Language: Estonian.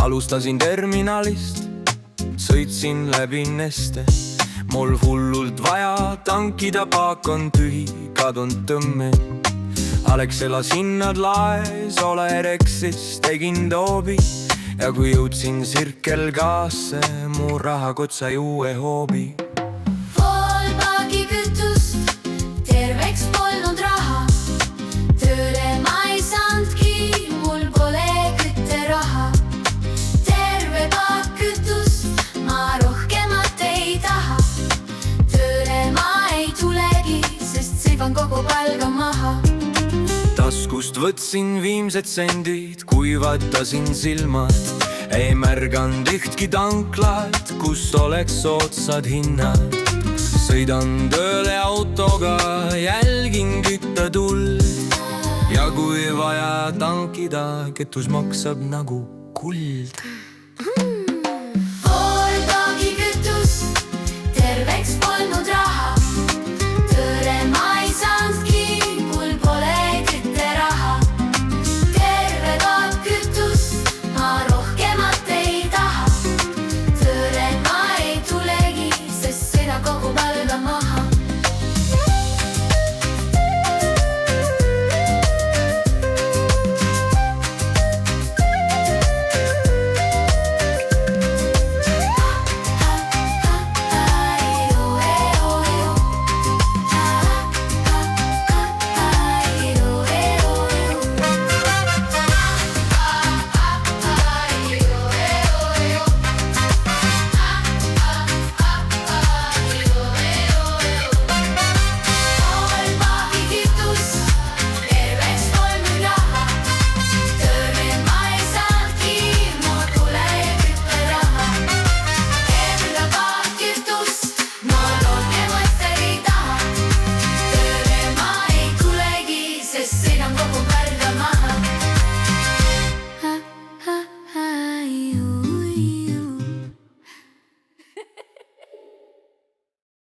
Alustasin terminalist, sõitsin läbi Neste. Mul hullult vaja tankida, paak on tühi, kadunud tõmme. Alexela sinnad laes, ole Rexis, tegin toobi. Ja kui jõudsin Circle K-sse, mu rahakott sai uue hoobi. Pool paagi kütust, terveks polnud raha. Tööle ma ei saandki, mul pole kütteraha. Terve paak kütust, ma rohkemat ei taha. Tööle ma ei tulegi, sest sivan kogu palga maha. Taskust võtsin viimsed sendid, kuivatasin silmad. Ei märganud ühtki tanklat, kus oleks soodsad hinnad. Sõidan tööle autoga, jälgin kütta tuld. Ja kui vaja tankida, kütus maksab nagu kuld.